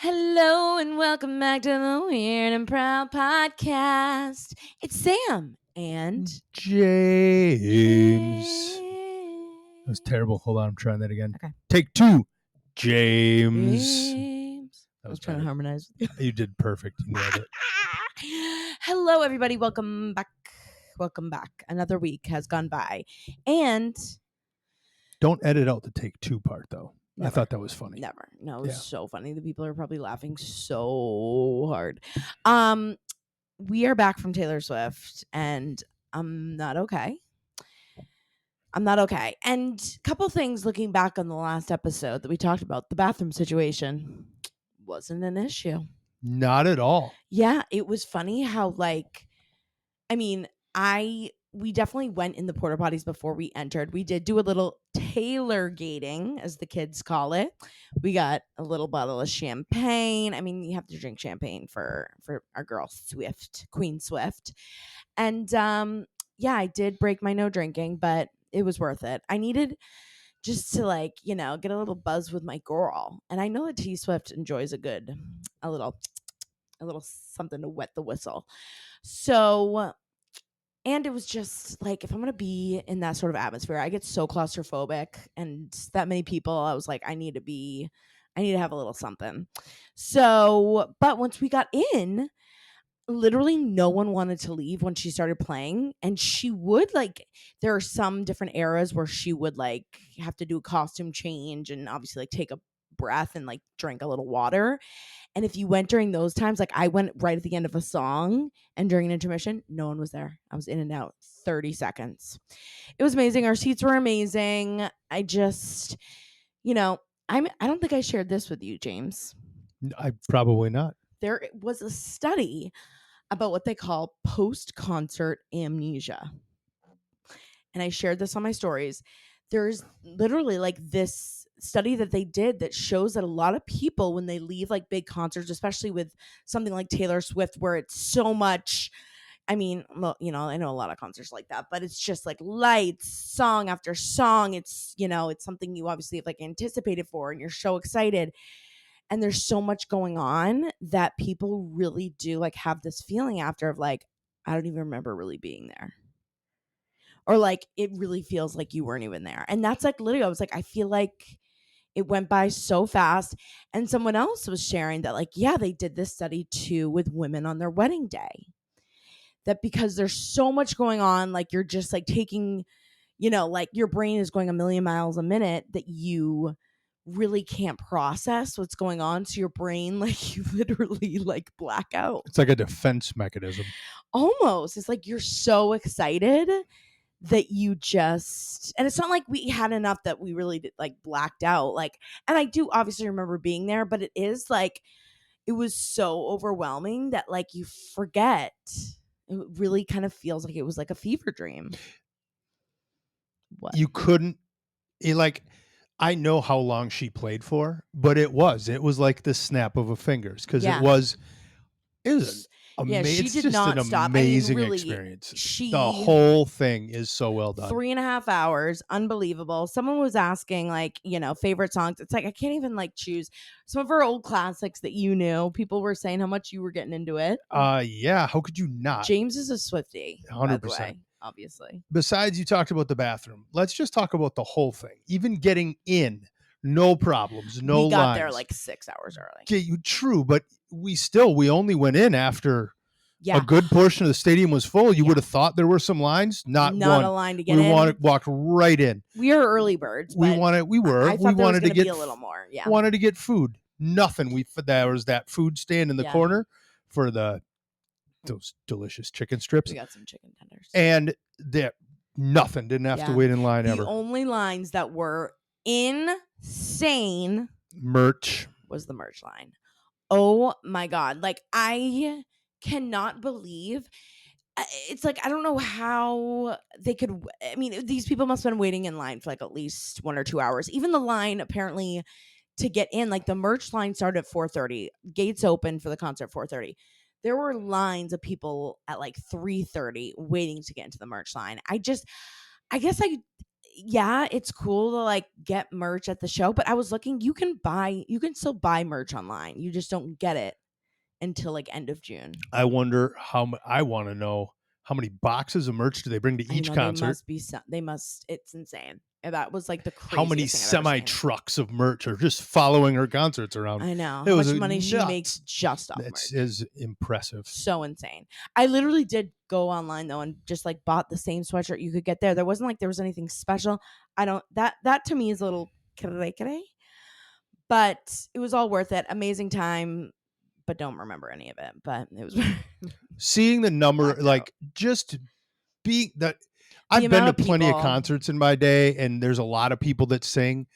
Hello and welcome back to the Weird and Proud podcast. It's Sam and James. That was terrible. Hold on, I'm trying that again. Okay. Take two. James. I was trying to harmonize with you. You did perfect. You nailed it. Hello, everybody. Welcome back. Welcome back. Another week has gone by. And Don't edit out the take two part, though. Never. I thought that was funny. Never. No, it was Yeah. so funny. The people are probably laughing so hard. We are back from Taylor Swift, and I'm not okay. And a couple things looking back on the last episode that we talked about, the bathroom situation wasn't an issue. Not at all. Yeah, it was funny how we definitely went in the porta potties before we entered. We did do a little Taylor gating, as the kids call it. We got a little bottle of champagne. I mean, you have to drink champagne for our girl Swift, Queen Swift. And yeah, I did break my no drinking, but it was worth it. I needed just to get a little buzz with my girl. And I know that T Swift enjoys a little something to wet the whistle. So, and it was just like, if I'm going to be in that sort of atmosphere, I get so claustrophobic, and that many people, I was like, I need to have a little something. So, but once we got in, literally no one wanted to leave when she started playing. And she would there are some different eras where she would have to do a costume change and obviously take a breath and drink a little water. And if you went during those times, I went right at the end of a song, and during an intermission, no one was there. I was in and out 30 seconds. It was amazing. Our seats were amazing. I just, I don't think I shared this with you, James. I probably not. There was a study about what they call post-concert amnesia. And I shared this on my stories. There's literally this study that they did that shows that a lot of people, when they leave big concerts, especially with something like Taylor Swift, where it's so much, I mean, well, I know a lot of concerts like that, but it's just lights, song after song. It's, it's something you obviously have anticipated for, and you're so excited. And there's so much going on that people really do have this feeling after of I don't even remember really being there. Or it really feels like you weren't even there. And that's literally, I was I feel like it went by so fast. And someone else was sharing that yeah, they did this study too with women on their wedding day. That because there's so much going on, you're just taking, your brain is going a million miles a minute, that you really can't process what's going on. So your brain, you literally black out. It's like a defense mechanism. Almost. It's you're so excited that you just, and it's not we had enough that we really did, blacked out. And I do obviously remember being there, but it is it was so overwhelming that you forget. It really kind of feels like it was a fever dream. What? You couldn't, I know how long she played for, but it was like the snap of a fingers, because it was amazing. She did it's not just stop. an amazing really, experience. The whole thing is so well done. 3.5 hours, unbelievable. Someone was asking favorite songs. It's I can't even choose some of her old classics that you knew. People were saying how much you were getting into it. Yeah, how could you not? James is a Swiftie, 100%. Obviously. Besides, you talked about the bathroom. Let's just talk about the whole thing. Even getting in, no problems, no lines. We got there 6 hours early. Okay, true, but we only went in after a good portion of the stadium was full. You would have thought there were some lines. Not one. A line to get in. Walked right in. We are early birds. We wanted to get a little more. Yeah. Wanted to get food. Nothing. There was that food stand in the corner for those delicious chicken strips. We got some chicken tenders. And nothing. Didn't have to wait in line ever. The only lines that were insane merch was the merch line. Oh my God. I cannot believe it's I don't know how they could. I mean, these people must have been waiting in line for at least 1 or 2 hours. Even the line apparently to get in, the merch line started at 4:30. Gates open for the concert 4:30. There were lines of people at 3:30 waiting to get into the merch line. I guess yeah, it's cool to like get merch at the show, but I was looking, you can still buy merch online. You just don't get it until like end of June. I wonder I want to know how many boxes of merch do they bring to I each know concert? it's insane. That was like the How many craziest thing I've ever semi seen. trucks of merch are just following her concerts around? I know It how was much money she makes nuts. just off It's merch. is impressive. So insane. I literally did go online though and just like bought the same sweatshirt you could get there. There wasn't like there was anything special. I don't that to me is a little cray, but it was all worth it. Amazing time, but don't remember any of it. But it was Seeing the number, blacked out. like just being that The I've been amount to of plenty of people. concerts in my day, and there's a lot of people that sing,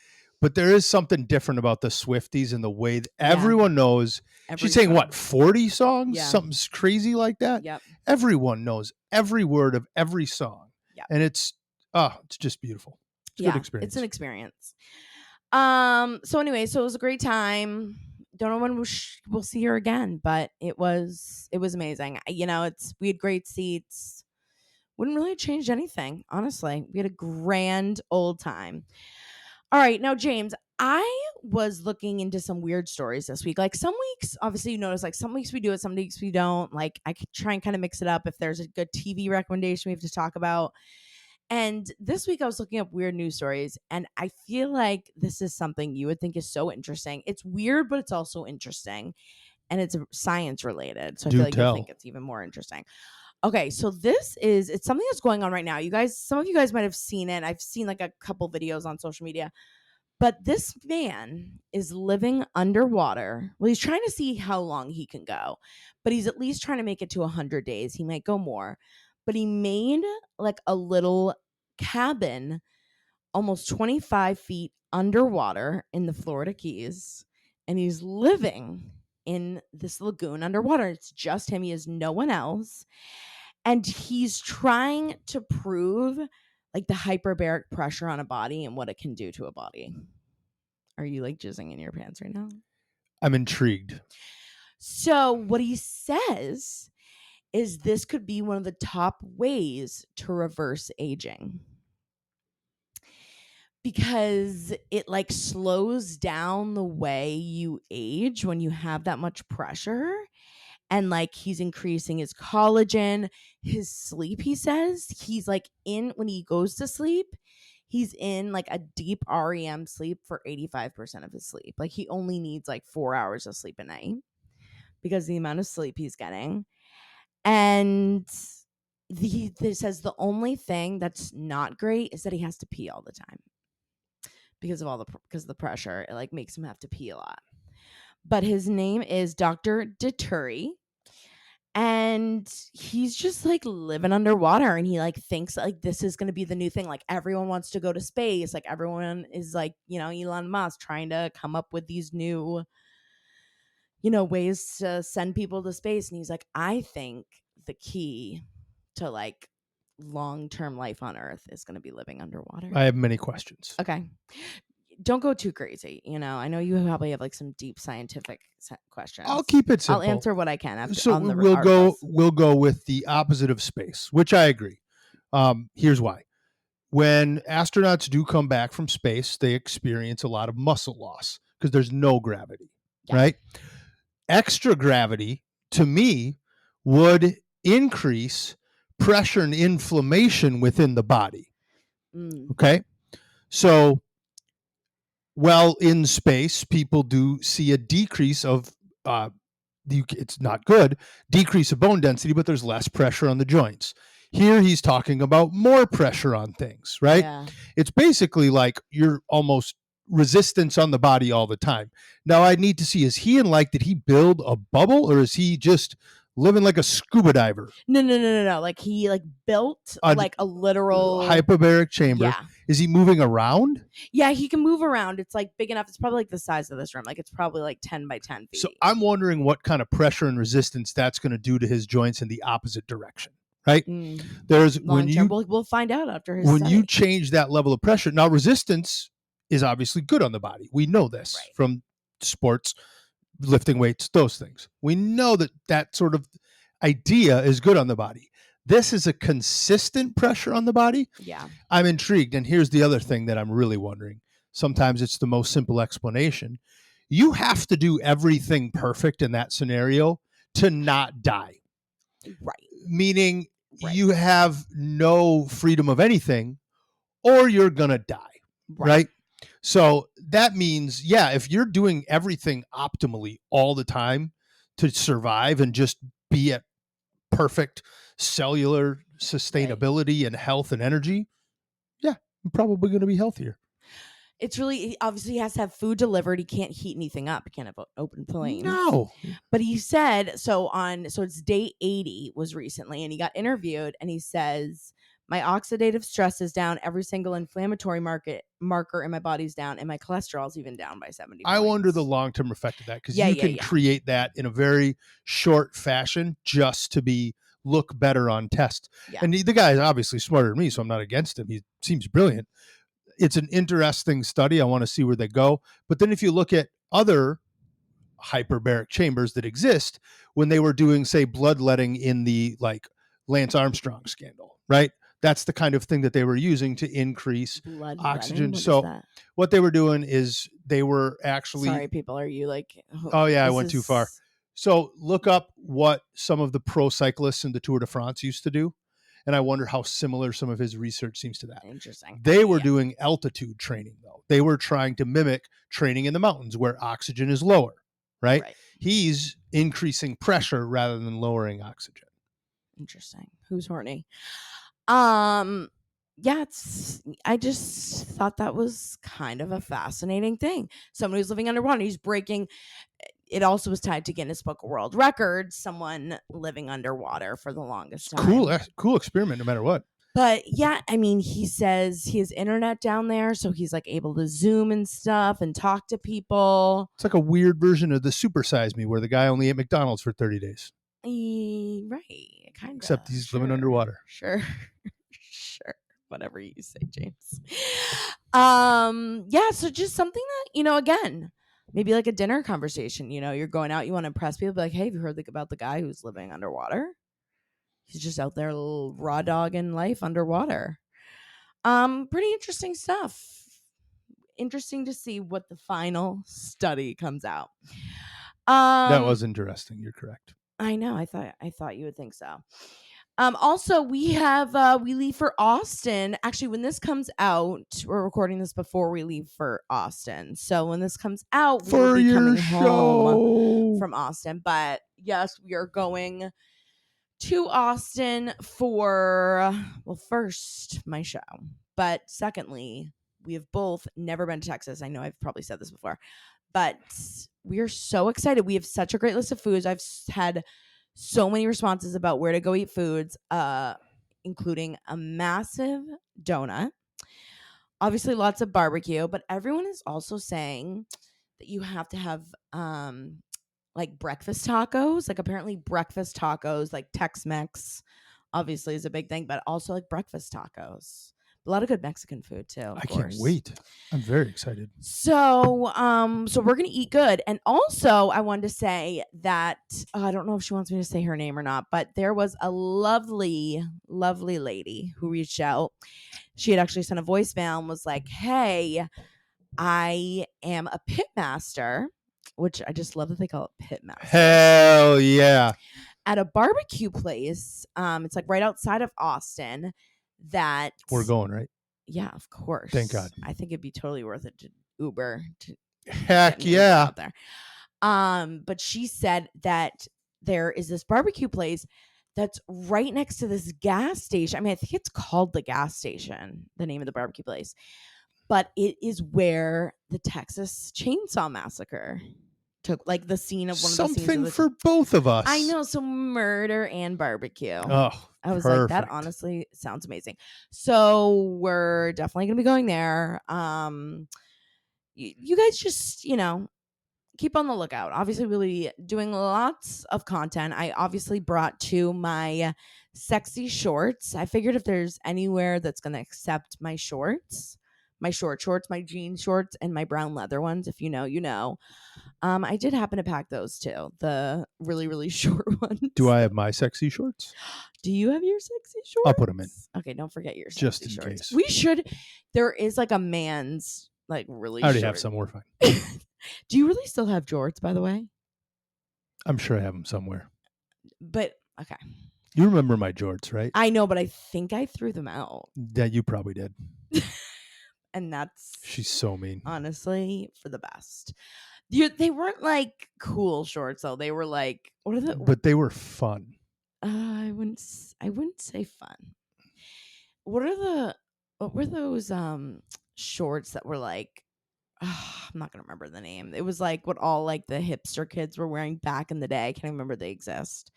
but there is something different about the Swifties and the way that Yeah. everyone knows. Every She's saying song. what, 40 songs? Yeah. Something crazy like that. Yep. Everyone knows every word of every song. Yep. And it's just beautiful. It's a good experience. It's an experience. So anyway, so it was a great time. Don't know when we'll see her again, but it was amazing. You know, we had great seats. Wouldn't really have changed anything, honestly. We had a grand old time. All right, now James, I was looking into some weird stories this week. Like some weeks, obviously you notice, like some weeks we do it, some weeks we don't. Like I could try and kind of mix it up if there's a good TV recommendation we have to talk about. And this week I was looking up weird news stories, and I feel like this is something you would think is so interesting. It's weird, but it's also interesting, and it's science related. So I feel like you'll think it's even more interesting. Okay, so it's something that's going on right now. You guys, some of you guys might have seen it. I've seen like a couple videos on social media. But this man is living underwater. Well, he's trying to see how long he can go, but he's at least trying to make it to 100 days. He might go more, but he made like a little cabin almost 25 feet underwater in the Florida Keys, and he's living in this lagoon underwater. It's just him. He has no one else. And he's trying to prove like the hyperbaric pressure on a body and what it can do to a body. Are you like jizzing in your pants right now? I'm intrigued. So what he says is this could be one of the top ways to reverse aging, because it like slows down the way you age when you have that much pressure. And like he's increasing his collagen, his sleep. He says he's like when he goes to sleep, he's in like a deep REM sleep for 85% of his sleep. Like he only needs like 4 hours of sleep a night because the amount of sleep he's getting. And he says the only thing that's not great is that he has to pee all the time because of the pressure. It like makes him have to pee a lot. But his name is Dr. Dituri. And he's just like living underwater, and he like thinks like this is going to be the new thing. Like everyone wants to go to space. Like everyone is like, Elon Musk trying to come up with these new, ways to send people to space. And he's like, I think the key to like long-term life on Earth is going to be living underwater. I have many questions. Okay. Don't go too crazy. I know you probably have like some deep scientific questions. I'll keep it simple. I'll answer what I can after. So we'll go with the opposite of space, which I agree. Here's why. When astronauts do come back from space, they experience a lot of muscle loss because there's no gravity, right? Extra gravity, to me, would increase pressure and inflammation within the body. Okay? So, well, in space, people do see a decrease of, it's not good, decrease of bone density, but there's less pressure on the joints. Here he's talking about more pressure on things, right? Yeah. It's basically like you're almost resistance on the body all the time. Now I need to see, is he did he build a bubble, or is he just living like a scuba diver? No. Like he built like a literal hyperbaric chamber. Yeah. Is he moving around? Yeah, he can move around. It's like big enough. It's probably like the size of this room. Like it's probably like 10 by 10 feet. So I'm wondering what kind of pressure and resistance that's going to do to his joints in the opposite direction. Right? There's we'll find out after his when study. you change that level of pressure. Now resistance is obviously good on the body. We know this from sports, lifting weights, those things. We know that sort of idea is good on the body. This is a consistent pressure on the body. Yeah. I'm intrigued. And here's the other thing that I'm really wondering. Sometimes it's the most simple explanation. You have to do everything perfect in that scenario to not die. Right. Meaning Right. you have no freedom of anything or you're going to die. Right. So that means, yeah, if you're doing everything optimally all the time to survive and just be at perfect cellular sustainability and health and energy, yeah, I'm probably going to be healthier. It's really, obviously he has to have food delivered. He can't heat anything up. He can't have open flames. No. But he said, so it's day 80 was recently, and he got interviewed, and he says, my oxidative stress is down, every single inflammatory marker in my body's down, and my cholesterol's even down by 70 I points. wonder the long-term effect of that, because Yeah, you yeah, can yeah. create that in a very short fashion just to look better on test. Yeah. And the guy is obviously smarter than me, so I'm not against him. He seems brilliant. It's an interesting study. I want to see where they go. But then if you look at other hyperbaric chambers that exist, when they were doing, say, bloodletting in the like Lance Armstrong scandal, right? That's the kind of thing that they were using to increase oxygen. So what they were doing is they were actually, sorry, people, are you like, oh yeah, I went too far. So look up what some of the pro cyclists in the Tour de France used to do. And I wonder how similar some of his research seems to that. Interesting. They were doing altitude training, though. They were trying to mimic training in the mountains where oxygen is lower, right? He's increasing pressure rather than lowering oxygen. Interesting. Who's horny? Yeah, I just thought that was kind of a fascinating thing. Somebody who's living underwater, he's breaking. It also was tied to Guinness Book of World Records, someone living underwater for the longest time. Cool experiment, no matter what. But yeah, I mean, he says he has internet down there, so he's like able to Zoom and stuff and talk to people. It's like a weird version of the Super Size Me, where the guy only ate McDonald's for 30 days. Right, kind of. Except he's living underwater. Sure. Sure. Whatever you say, James. Yeah, so just something that, again, maybe like a dinner conversation. You're going out, you want to impress people, be like, hey, have you heard about the guy who's living underwater? He's just out there raw dogging life underwater. Pretty interesting stuff. Interesting to see what the final study comes out. That was interesting. You're correct. I know. I thought you would think so. Also, we leave for Austin. Actually, when this comes out, we're recording this before we leave for Austin. So when this comes out, we'll be coming home from Austin. But yes, we are going to Austin for, well, first, my show. But secondly, we have both never been to Texas. I know I've probably said this before, but we are so excited. We have such a great list of foods. I've had so many responses about where to go eat foods, including a massive donut, obviously lots of barbecue, but everyone is also saying that you have to have like breakfast tacos. Like apparently breakfast tacos, like Tex-Mex obviously is a big thing, but also like breakfast tacos. A lot of good Mexican food too. I can't wait. I'm very excited. So we're gonna eat good. And also I wanted to say that I don't know if she wants me to say her name or not, but there was a lovely, lovely lady who reached out. She had actually sent a voicemail and was like, hey, I am a pit master, which I just love that they call it pit master. Hell yeah. At a barbecue place. It's like right outside of Austin. That we're going, right? Yeah, of course. Thank God. I think it'd be totally worth it to Uber. Heck yeah. Out there. But she said that there is this barbecue place that's right next to this gas station. I mean, I think it's called the gas station, the name of the barbecue place. But it is where the Texas Chainsaw Massacre took, like the scene of one of the scenes. Something for both of us. I know, so murder and barbecue. Oh, I was like, that honestly sounds amazing. So we're definitely gonna be going there. You guys just keep on the lookout. Obviously, we'll be doing lots of content. I obviously brought to my sexy shorts. I figured if there's anywhere that's gonna accept my shorts, my short shorts, my jean shorts, and my brown leather ones. If you know, you know. I did happen to pack those too, the really, really short ones. Do I have my sexy shorts? Do you have your sexy shorts? I'll put them in. Okay, don't forget your sexy Just in shorts. case. We should. There is like a man's like really. I already short. have some. We're fine. Do you really still have jorts, by the way? I'm sure I have them somewhere. But okay, You remember my jorts, right? I know, but I think I threw them out, Yeah, you probably did. and that's She's so mean. honestly for the best. They weren't like cool shorts though. They were like what are the? But they were fun. I wouldn't say fun. What were those shorts that were like I'm not gonna remember the name. It was like what all like the hipster kids were wearing back in the day. I can't remember they exist.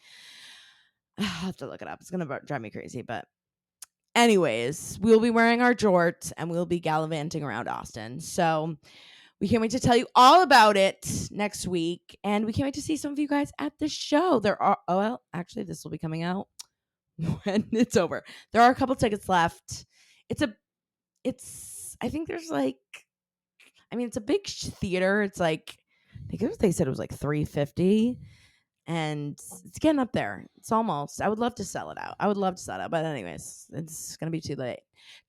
I'll have to look it up. It's gonna drive me crazy. But anyways, we'll be wearing our jorts and we'll be gallivanting around Austin. So we can't wait to tell you all about it next week. And we can't wait to see some of you guys at the show. Actually, this will be coming out when it's over. There are a couple tickets left. I think there's like, I mean, it's a big theater. It's like, I think they said it was like $350. And it's getting up there. It's almost. I would love to sell it out. But anyways, it's gonna be too late.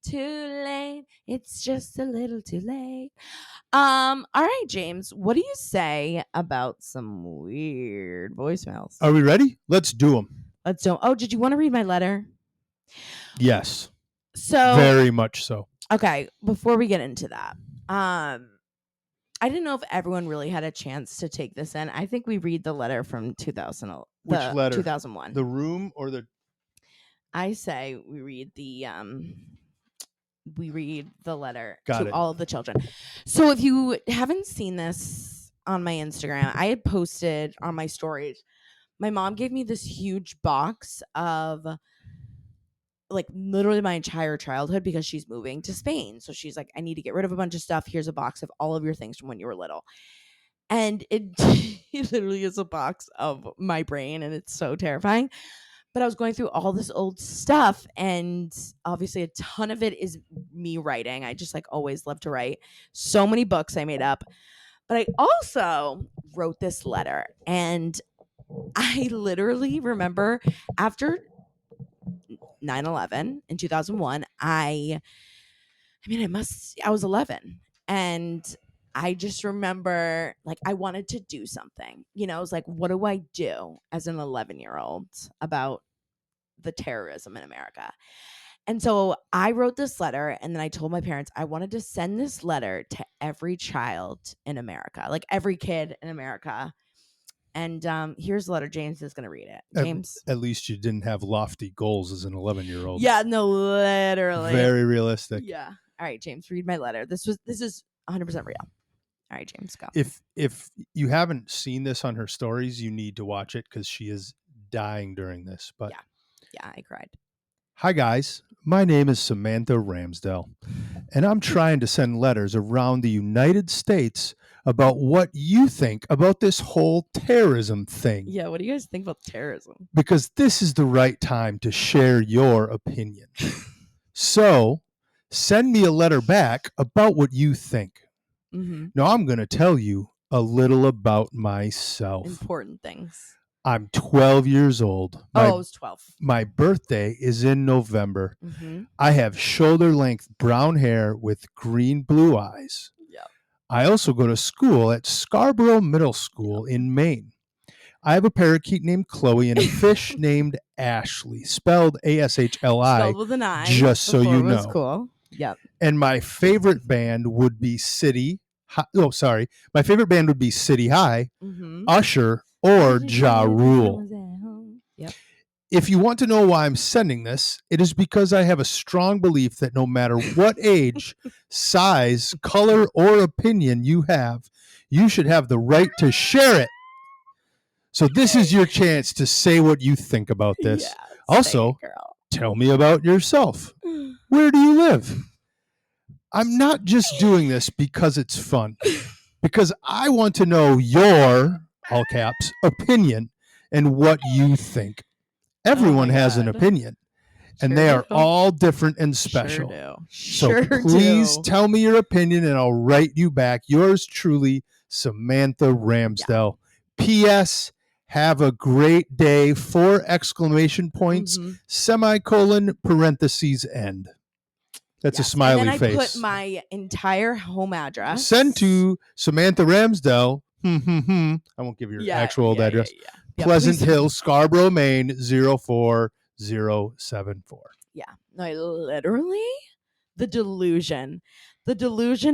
Too late. It's just a little too late. All right, James. What do you say about some weird voicemails? Are we ready? Let's do them. Let's do. Oh, did you want to read my letter? Yes. So very much so. Okay, before we get into that, I didn't know if everyone really had a chance to take this in. I think we read the letter from 2000. Which letter? 2001. The room or the? I say we read the letter Got to it. all of the children. So if you haven't seen this on my Instagram, I had posted on my stories. My mom gave me this huge box of like literally my entire childhood because she's moving to Spain. So she's like, I need to get rid of a bunch of stuff. Here's a box of all of your things from when you were little. And it literally is a box of my brain, and it's so terrifying. But I was going through all this old stuff, and obviously a ton of it is me writing. I just like always love to write. So many books I made up. But I also wrote this letter, and I literally remember after 9/11 in 2001, I was 11, and I just remember like I wanted to do something. I was like, what do I do as an 11-year-old about the terrorism in America? And so I wrote this letter, and then I told my parents I wanted to send this letter to every child in America, like every kid in America. And here's the letter. James is going to read it. James? At least you didn't have lofty goals as an 11-year-old. Yeah, no, literally. Very realistic. Yeah. All right, James, read my letter. This is 100% real. All right, James, go. If you haven't seen this on her stories, you need to watch it because she is dying during this. But yeah, I cried. Hi, guys. My name is Samantha Ramsdell, and I'm trying to send letters around the United States about what you think about this whole terrorism thing. Yeah, what do you guys think about terrorism? Because this is the right time to share your opinion. So send me a letter back about what you think. Mm-hmm. Now, I'm going to tell you a little about myself. Important things. I'm 12 years old. I was 12. My birthday is in November. Mm-hmm. I have shoulder-length brown hair with green-blue eyes. Yeah. I also go to school at Scarborough Middle School in Maine. I have a parakeet named Chloe and a fish named Ashley, spelled Ashli. Spelled with an I. Just so you know. Cool. Yep. And my favorite band would be City High, Mm-hmm. Usher, or Ja Rule. Yep. If you want to know why I'm sending this, it is because I have a strong belief that no matter what age, size, color, or opinion you have, you should have the right to share it. So this is your chance to say what you think about this. Yeah, also, tell me about yourself. Where do you live? I'm not just doing this because it's fun, because I want to know your, all caps, opinion and what you think. Everyone has an opinion. and they are do. all different and special. Sure do. So please tell me your opinion and I'll write you back. Yours truly, Samantha Ramsdell. P.S. Have a great day. 4 exclamation points, semicolon, parentheses, end. That's a smiley and then face. I put my entire home address. Send to Samantha Ramsdell. I won't give your actual old address. Pleasant Hill, Scarborough, Maine, 04074. Yeah. No, I literally, the delusion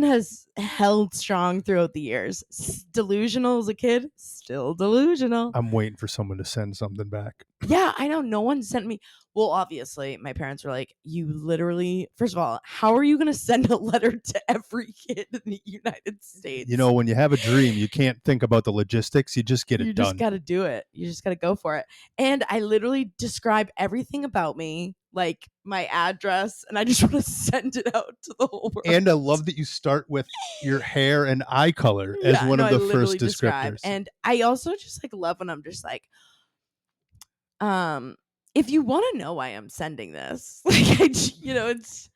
has held strong throughout the years. Delusional as a kid, still delusional. I'm waiting for someone to send something back. Yeah, I know. No one sent me. Well, obviously, my parents were like, you literally, first of all, how are you going to send a letter to every kid in the United States? You know, when you have a dream, you can't think about the logistics. You just get it done. You just got to do it. You just got to go for it. And I literally describe everything about me, like my address, and I just want to send it out to the whole world. And I love that you start with your hair and eye color as one of the first descriptors. And I also just like love when I'm just like, if you want to know why I'm sending this, like it's.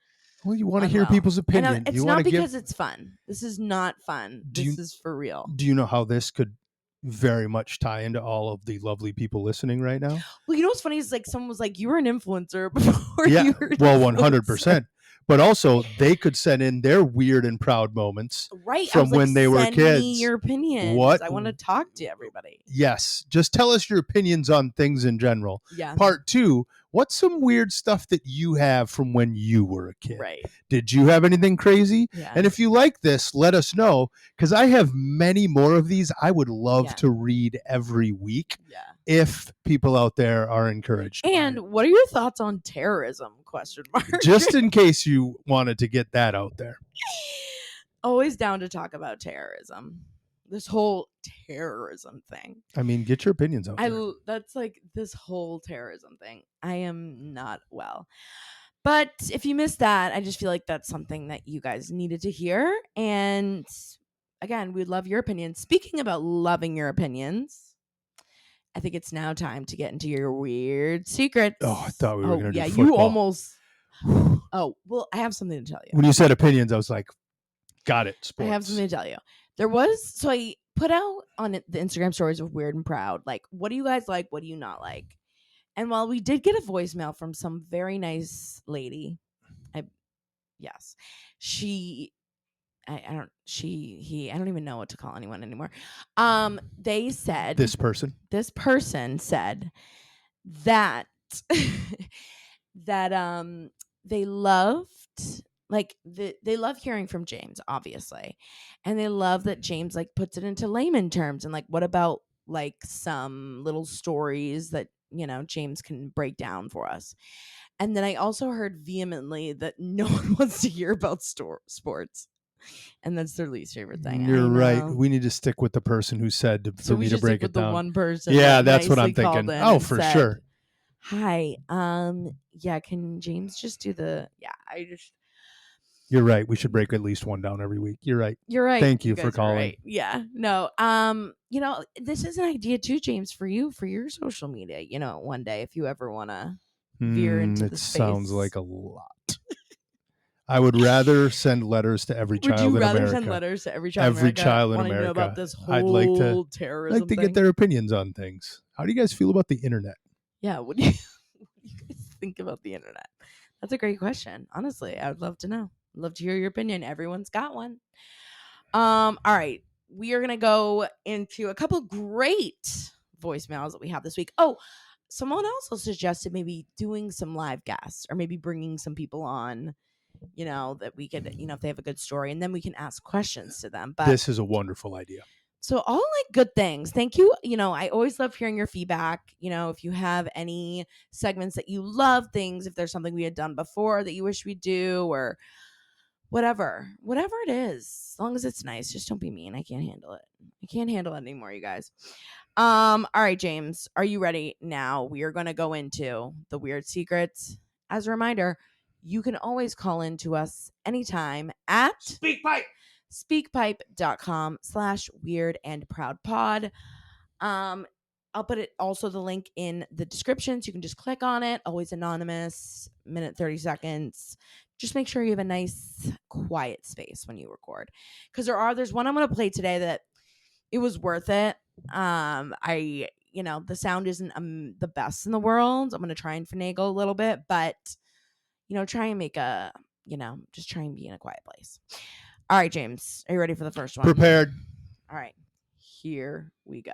Well, you want to hear people's opinion. It's not because it's fun. This is not fun. This is for real. Do you know how this could very much tie into all of the lovely people listening right now? Well, you know what's funny is like someone was like, you were an influencer before you were 100%. But also they could send in their weird and proud moments from when they were kids. Send me your opinions. I want to talk to everybody. Yes. Just tell us your opinions on things in general. Yeah. Part 2, what's some weird stuff that you have from when you were a kid? Right. Did you have anything crazy? Yeah. And if you like this, let us know, because I have many more of these. I would love to read every week. Yeah. If people out there are encouraged. And what are your thoughts on terrorism? ? Just in case you wanted to get that out there. Always down to talk about terrorism. This whole terrorism thing. I mean, get your opinions out there. That's like this whole terrorism thing. I am not well. But if you missed that, I just feel like that's something that you guys needed to hear. And again, we'd love your opinions. Speaking about loving your opinions, I think it's now time to get into your weird secrets. Oh, I thought we were going to do football. You almost. Oh, well, I have something to tell you. When you said opinions, I was like, got it. Sports. I have something to tell you. So I put out on the Instagram stories of Weird and Proud, like, what do you guys like? What do you not like? And while we did get a voicemail from some very nice lady, I don't even know what to call anyone anymore. They said this person said that that they loved they love hearing from James, obviously, and they love that James like puts it into layman terms, and like, what about like some little stories that James can break down for us. And then I also heard vehemently that no one wants to hear about sports. And that's their least favorite thing. You're right. We need to stick with the person who said for me to break it down. The one person. Yeah, that's what I'm thinking. Oh, for sure. Hi. Yeah. Can James just do the? Yeah. You're right. We should break at least one down every week. You're right. Thank you for calling. Right. Yeah. No. This is an idea too, James, for you for your social media. One day if you ever want to veer into the space. It sounds like a lot. I would rather send letters to every child in America. Would you rather send letters to every child in America? Every child in America. America. Know about this whole terrorism thing? Get their opinions on things. How do you guys feel about the internet? Yeah, what do you guys think about the internet? That's a great question. Honestly, I would love to know. I'd love to hear your opinion. Everyone's got one. All right. We are going to go into a couple great voicemails that we have this week. Oh, someone also suggested maybe doing some live guests or maybe bringing some people on, that we could, if they have a good story, and then we can ask questions to them. But this is a wonderful idea. So all like good things. Thank you. I always love hearing your feedback. If you have any segments that you love, if there's something we had done before that you wish we do, or whatever it is, as long as it's nice, just don't be mean. I can't handle it. I can't handle it anymore, you guys. All right, James, are you ready? Now we are going to go into the weird secrets. As a reminder, you can always call in to us anytime at speakpipe.com/weird and proud pod. I'll put it also the link in the description so you can just click on it. Always anonymous, minute 30 seconds. Just make sure you have a nice quiet space when you record. Because there's one I'm gonna play today that it was worth it. The sound isn't the best in the world. I'm gonna try and finagle a little bit, but try and just try and be in a quiet place. All right, James, are you ready for the first one? Prepared. All right, here we go.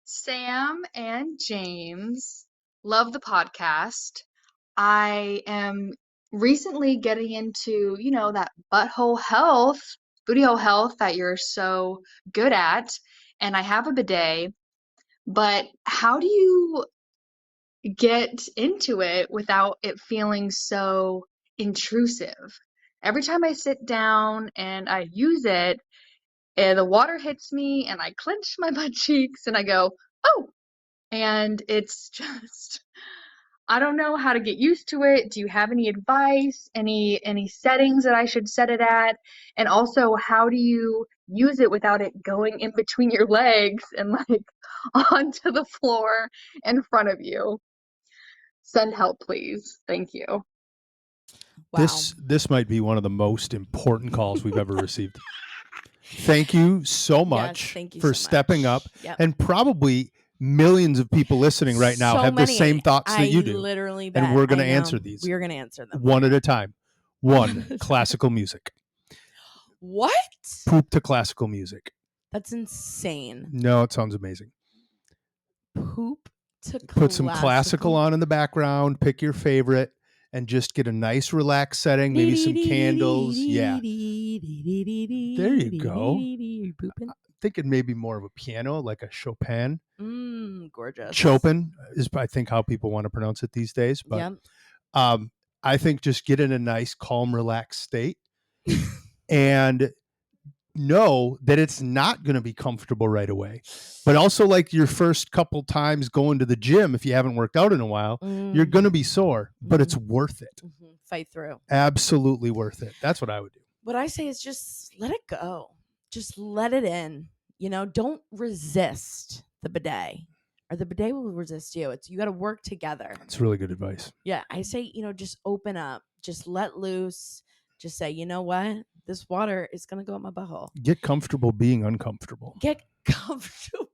Sam and James, love the podcast. I am recently getting into, that booty hole health that you're so good at. And I have a bidet, but how do you get into it without it feeling so intrusive? Every time I sit down and I use it, the water hits me and I clench my butt cheeks and I go, oh, and it's just I don't know how to get used to it. Do you have any advice? Any settings that I should set it at? And also, how do you use it without it going in between your legs and like onto the floor in front of you? Send help, please. Thank you. Wow. This might be one of the most important calls we've ever received. Thank you so much thank you for so stepping much. up. Yep. And probably millions of people listening right now have the same thoughts that you do. Literally bet. And we're going to answer these. We are going to answer them. One at a time. One, classical music. What? Poop to classical music. That's insane. No, it sounds amazing. Poop to Put some classical on in the background. Pick your favorite. And just get a nice relaxed setting, maybe some candles. Yeah. There you go. I'm thinking maybe more of a piano, like a Chopin. Gorgeous. Chopin is, I think, how people want to pronounce it these days. But I think just get in a nice, calm, relaxed state and know that it's not going to be comfortable right away. But also, like your first couple times going to the gym, if you haven't worked out in a while, you're going to be sore, but it's worth it. Fight through. Absolutely worth it. That's what I would do. What I say is just let it go. Just let it in. Don't resist the bidet, or the bidet will resist you. You got to work together. That's really good advice. Yeah, I say, just open up, just let loose, just say, you know what? This water is going to go up my butthole. Get comfortable being uncomfortable. Get comfortable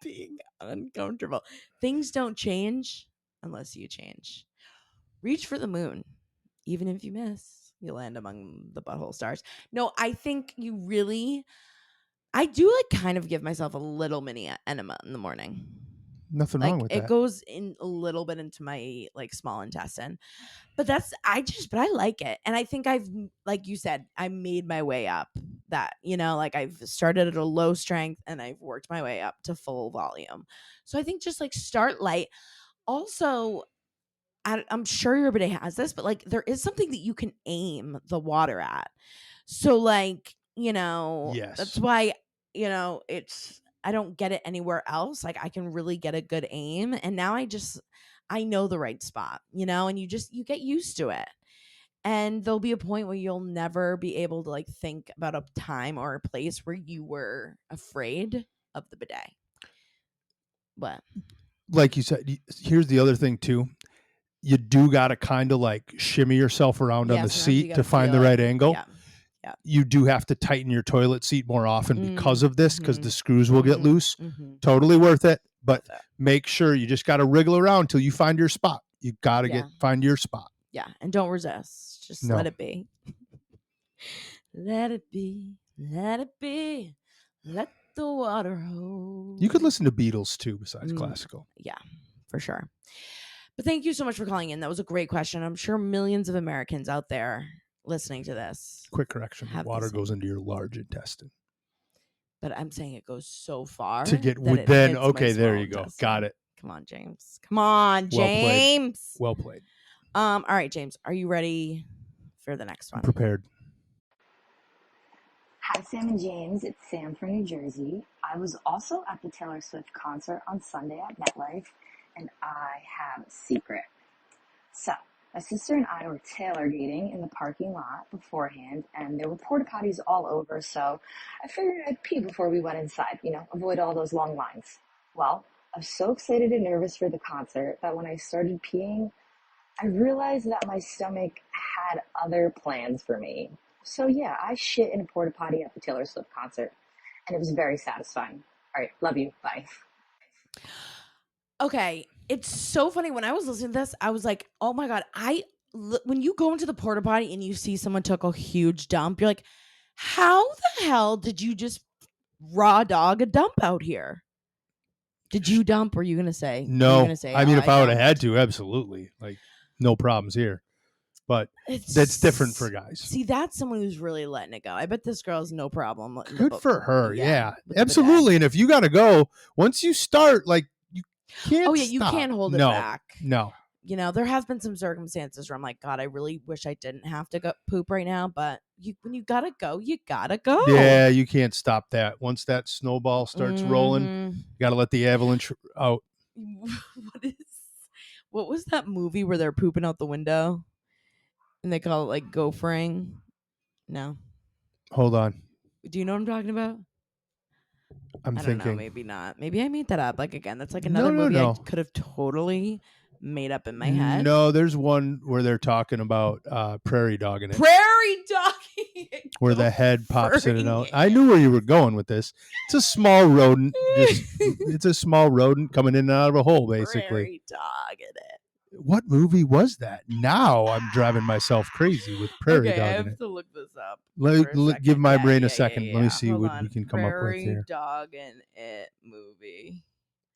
being uncomfortable. Things don't change unless you change. Reach for the moon. Even if you miss, you'll land among the butthole stars. No, I think I do kind of give myself a little mini enema in the morning. Nothing wrong with that. It goes in a little bit into my small intestine. But I like it. And I think I've, like you said, I made my way up that, I've started at a low strength and I've worked my way up to full volume. So I think just start light. Also, I'm sure your bidet has this, but there is something that you can aim the water at. So yes. That's why, I don't get it anywhere else. I can really get a good aim. And now I know the right spot, and you get used to it. And there'll be a point where you'll never be able to think about a time or a place where you were afraid of the bidet. But like you said, here's the other thing too. You do got to kind of shimmy yourself around on the seat to find the right angle. Yeah. Yeah. You do have to tighten your toilet seat more often because of this, because the screws will get loose. Totally worth it. But make sure you just got to wriggle around till you find your spot. You got to find your spot. Yeah. And don't resist. Just let it be. Let it be. Let it be. Let the water hold. You could listen to Beatles too, besides classical. Yeah, for sure. But thank you so much for calling in. That was a great question. I'm sure millions of Americans out there listening to this. Quick correction. Water goes into your large intestine. But I'm saying it goes so far to get with then. Okay, there you go. Intestine. Got it. Come on, James. Come on, James. Well played. All right, James. Are you ready for the next one? I'm prepared. Hi, Sam and James. It's Sam from New Jersey. I was also at the Taylor Swift concert on Sunday at MetLife, and I have a secret. So, my sister and I were tailgating in the parking lot beforehand, and there were porta potties all over, so I figured I'd pee before we went inside, avoid all those long lines. Well, I was so excited and nervous for the concert that when I started peeing, I realized that my stomach had other plans for me. So yeah, I shit in a porta potty at the Taylor Swift concert, and it was very satisfying. All right, love you. Bye. Okay, it's so funny. When I was listening to this, I was like, oh my God, when you go into the porta potty and you see someone took a huge dump, you're like, how the hell did you just raw dog a dump out here? Did you dump? Were you gonna say? Were you No, gonna say? I Oh, mean, if I would have dumped. had to, absolutely, like no problems here. But that's different for guys. See, that's someone who's really letting it go. I bet this girl's no problem. Good for her. Yeah, with the absolutely. bidet. And if you got to go, once you start, like you can't. Oh yeah, you stop. can't hold it No, back. No. You know, there has been some circumstances where I'm like, God, I really wish I didn't have to go poop right now. But when you gotta go, you gotta go. Yeah, you can't stop that. Once that snowball starts rolling, Mhm. you got to let the avalanche out. What was that movie where they're pooping out the window and they call it like gophering? No. Hold on, Do you know what I'm talking about? I'm I don't know. thinking. Maybe not. Maybe I made that up. Like again, that's like No, another movie I no. could have totally made up in my head. No, there's one where they're talking about prairie dogging it, Prairie dogging. where the head pops in and out. I knew where you were going with this. It's a small rodent. It's a small rodent coming in and out of a hole, basically. Prairie dogging it. What movie was that? Now I'm driving myself crazy with prairie Okay, I dogging have it. to look this up. Give my brain a Yeah, second. yeah, Let me yeah. see Hold what on. we can come up with here. Prairie dogging it movie.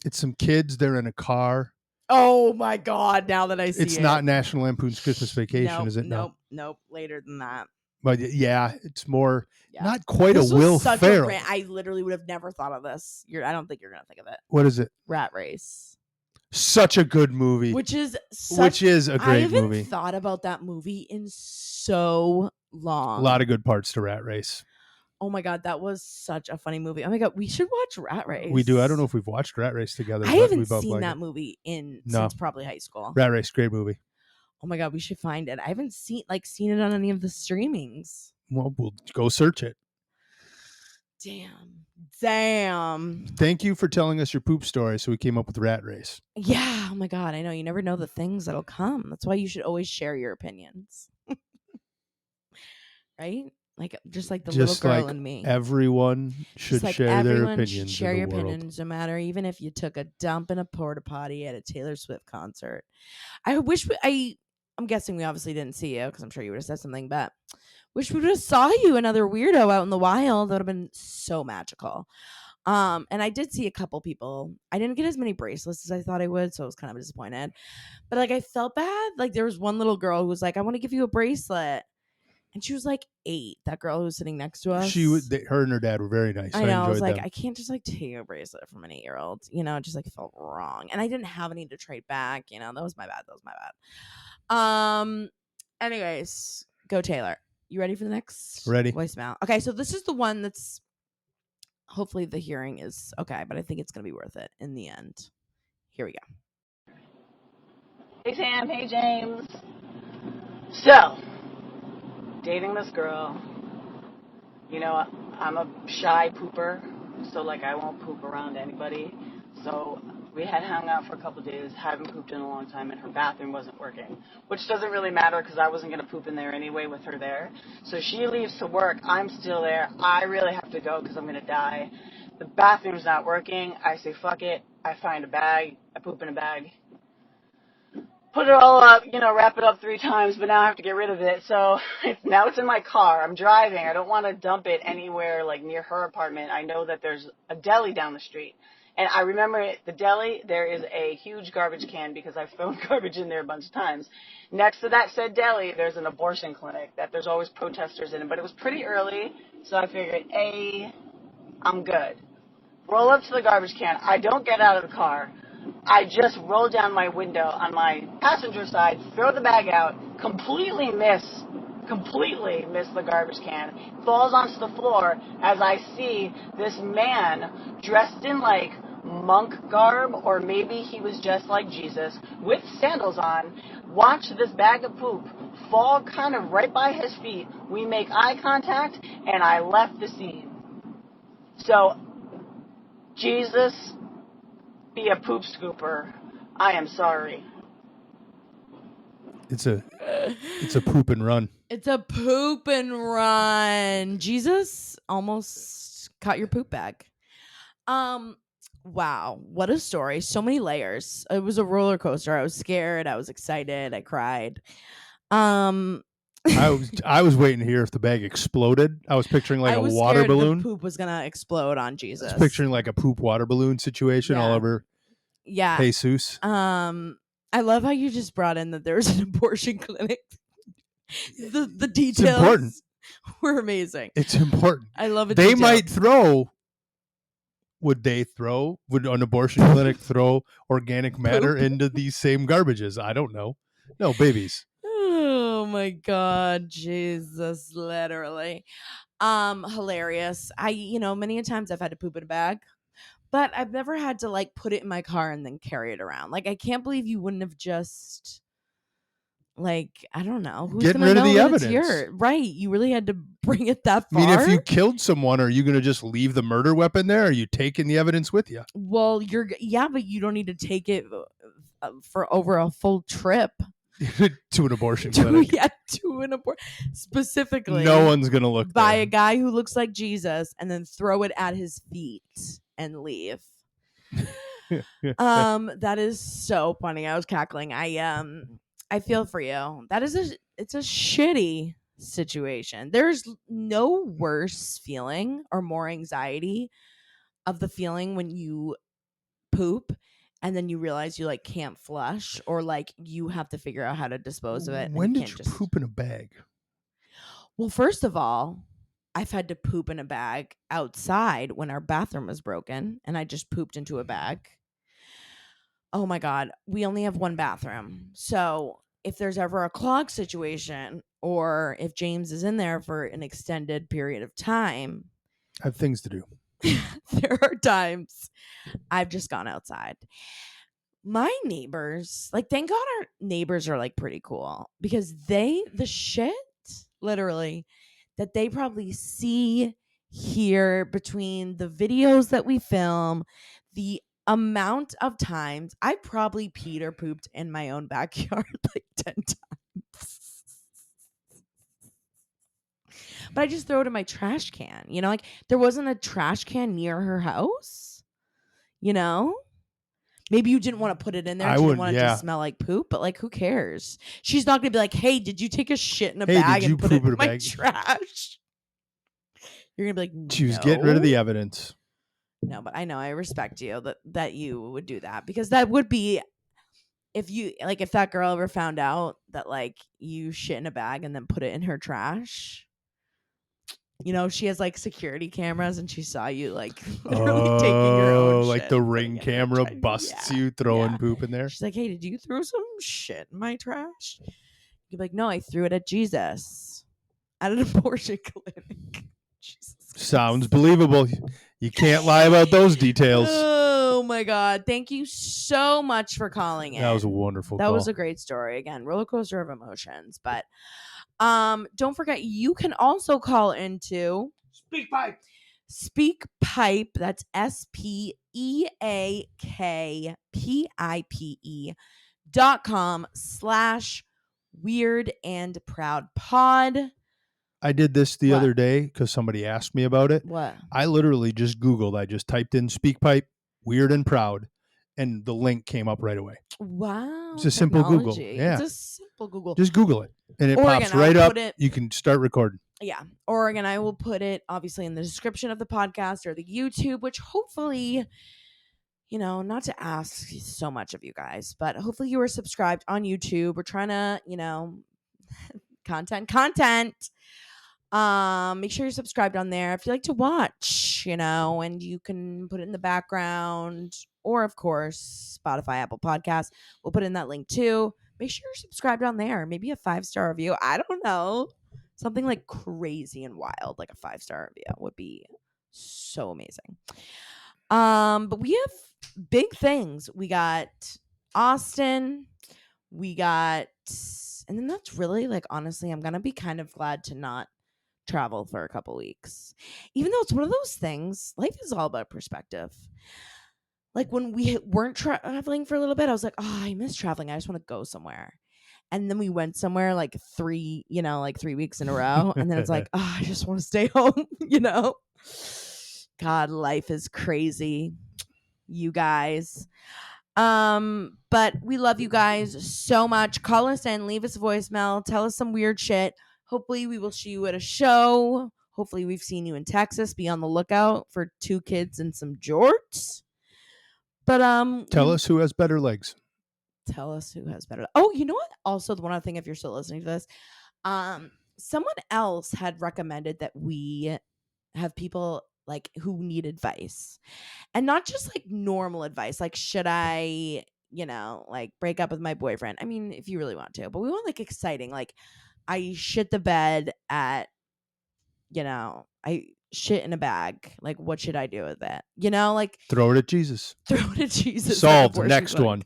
It's some kids. They're in a car. Oh my God! Now that I see It's not National Lampoon's Christmas Vacation, is it? Nope. Later than that. But yeah, it's more Yeah. not quite This a was Will such Ferrell. I literally would have never thought of this. I don't think you're gonna think of it. What is it? Rat Race. Such a good movie. Which is a great movie. I haven't thought about that movie in so long. A lot of good parts to Rat Race. Oh my God, that was such a funny movie. Oh my God, we should watch Rat Race. We do. I don't know if we've watched Rat Race together. I haven't seen that movie since probably high school. Rat Race, great movie. Oh my God, we should find it. I haven't seen it on any of the streamings. Well, we'll go search it. Damn. Thank you for telling us your poop story. So we came up with Rat Race. Yeah. Oh my God, I know. You never know the things that'll come. That's why you should always share your opinions. Right? Just like the little girl in me. Everyone should share their opinions. Share your opinions, no matter, even if you took a dump in a porta potty at a Taylor Swift concert. I wish I'm guessing we obviously didn't see you because I'm sure you would have said something, but wish we would have saw you, another weirdo out in the wild. That would have been so magical. And I did see a couple people. I didn't get as many bracelets as I thought I would, so I was kind of disappointed. But I felt bad. There was one little girl who was like, "I want to give you a bracelet." And she was like 8. That girl who was sitting next to us. Her and her dad were very nice. I know. I was like, them. I can't just take a bracelet from an 8-year-old. It just felt wrong. And I didn't have any to trade back. That was my bad. Anyways, go Taylor. You ready for the next voicemail? Okay, so this is the one that's hopefully the hearing is okay, but I think it's gonna be worth it in the end. Here we go. Hey Sam, hey James. So, dating this girl. I'm a shy pooper, so I won't poop around anybody. So we had hung out for a couple days, haven't pooped in a long time, and her bathroom wasn't working, which doesn't really matter because I wasn't going to poop in there anyway with her there. So she leaves to work. I'm still there. I really have to go because I'm going to die. The bathroom's not working. I say, fuck it. I find a bag. I poop in a bag. Put it all up, wrap it up 3 times, but now I have to get rid of it. So now it's in my car. I'm driving. I don't want to dump it anywhere near her apartment. I know that there's a deli down the street. And I remember the deli, there is a huge garbage can because I've thrown garbage in there a bunch of times. Next to that said deli, there's an abortion clinic that there's always protesters in it. But it was pretty early, so I figured, I'm good. Roll up to the garbage can. I don't get out of the car. I just roll down my window on my passenger side, throw the bag out, completely miss the garbage can, falls onto the floor as I see this man dressed in monk garb, or maybe he was just like Jesus, with sandals on, watch this bag of poop fall kind of right by his feet. We make eye contact, and I left the scene. So, Jesus be a poop scooper. I am sorry. It's a poop and run. It's a poop and run. Jesus almost caught your poop bag. Wow, what a story. So many layers. It was a roller coaster. I was scared, I was excited, I cried. I was waiting to hear if the bag exploded. I was picturing like I a was water scared balloon. the poop was gonna explode on I Jesus. was picturing like a poop water balloon situation all Yeah. over Yeah. Jesus. I love how you just brought in that there was an abortion clinic. The details important. were amazing. It's important. I love it. They might throw. Would an abortion clinic throw organic matter Poop. into these same garbages? I don't know. No, babies. Oh my God, Jesus, literally. Hilarious. Many a times I've had to poop in a bag, but I've never had to like put it in my car and then carry it around. Like, I can't believe you wouldn't have just like, I don't know, who's Getting gonna rid of know the that it's evidence. your right? You really had to bring it that I far. mean, if you killed someone, are you going to just leave the murder weapon there? Or are you taking the evidence with you? Well, but you don't need to take it for over a full trip To an abortion clinic. to an abortion specifically. No one's going to look by there. a guy who looks like Jesus and then throw it at his feet and leave. That is so funny. I was cackling. I feel for you. It's a shitty situation. There's no worse feeling or more anxiety of the feeling when you poop and then you realize you like can't flush or like you have to figure out how to dispose of it. When and did can't you just poop in a bag? Well, first of all, I've had to poop in a bag outside when our bathroom was broken and I just pooped into a bag. Oh my God. We only have one bathroom. So if there's ever a clog situation or if James is in there for an extended period of time, I have things to do. there are times I've just gone outside. My neighbors, like, thank God our neighbors are like pretty cool because the shit, literally, that they probably see here between the videos that we film, the amount of times I probably peed or pooped in my own backyard like 10 times. But I just throw it in my trash can, like there wasn't a trash can near her house, Maybe you didn't want to put it in there. You didn't want it to smell like poop, but like, who cares? She's not going to be like, hey, did you take a shit in a bag and put it in my trash? You're going to be like, no. She was getting rid of the evidence. No, but I know, I respect you that you would do that because that would be, if that girl ever found out that like you shit in a bag and then put it in her trash. She has like security cameras and she saw you like literally taking your own shit. Like the Ring camera busts you throwing poop in there. She's like, hey, did you throw some shit in my trash? You'd be like, no, I threw it at Jesus at an abortion clinic. Jesus Sounds believable. You can't lie about those details. Oh my God. Thank you so much for calling in. That was a wonderful That call. was a great story. Again, roller coaster of emotions. But don't forget, you can also call into Speak Pipe. That's SpeakPipe.com/weird and proud pod. I did this the other day because somebody asked me about it. What? I literally just Googled. I just typed in SpeakPipe, weird and proud, and the link came up right away. Wow. It's a simple Google. Yeah. It's a simple Google. Just Google it. And it pops right up. You can start recording. Yeah. Or again, I will put it obviously in the description of the podcast or the YouTube, which hopefully, not to ask so much of you guys, but hopefully you are subscribed on YouTube. We're trying to, content. Make sure you're subscribed on there if you like to watch, and you can put it in the background, or of course Spotify, Apple Podcasts. We'll put in that link too. Make sure you're subscribed on there. Maybe a 5-star review. I don't know, something like crazy and wild, like a 5-star review would be so amazing. But we have big things. We got Austin, and then that's really, like, honestly, I'm gonna be kind of glad to not travel for a couple weeks, even though it's one of those things. Life is all about perspective. like when we weren't traveling for a little bit, I was like, oh, I miss traveling. I just want to go somewhere. And then we went somewhere like 3 weeks in a row. And then it's like, oh, I just want to stay home, God, life is crazy, you guys. But we love you guys so much. Call us in, leave us a voicemail, tell us some weird shit. Hopefully we will see you at a show. Hopefully we've seen you in Texas. Be on the lookout for 2 kids and some jorts. But Tell us who has better legs. Tell us who has better. Oh, you know what? Also, the one other thing, if you're still listening to this, someone else had recommended that we have people like who need advice, and not just like normal advice. Like, should I, like break up with my boyfriend? I mean, if you really want to, but we want like exciting. Like, I shit the bed at, I shit in a bag. Like, what should I do with it? Like Throw it at Jesus. throw it at Jesus. Solved. Next one.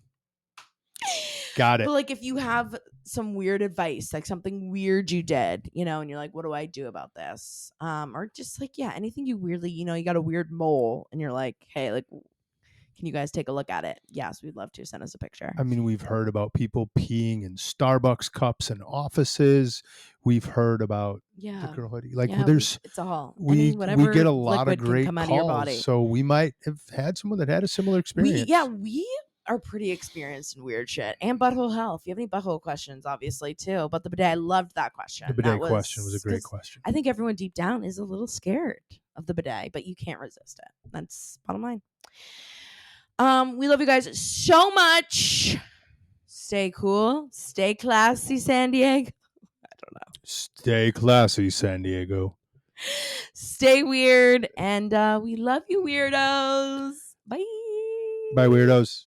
Got it. But like if you have some weird advice, like something weird you did, and you're like, what do I do about this? Or just like, yeah, anything you weirdly, you got a weird mole and you're like, hey, like, can you guys take a look at it? Yes, we'd love to. Send us a picture. I mean, we've heard about people peeing in Starbucks cups in offices. We've heard about the girl hoodie. Like, there's it's all we get a lot of great come calls. out of your body. So we might have had someone that had a similar experience. We are pretty experienced in weird shit and butthole health. You have any butthole questions, obviously, too. But the bidet, I loved that question. The bidet question was a great question. I think everyone deep down is a little scared of the bidet, but you can't resist it. That's bottom line. We love you guys so much. Stay cool. Stay classy, San Diego. I don't know. Stay classy, San Diego. Stay weird. And we love you, weirdos. Bye. Bye, weirdos.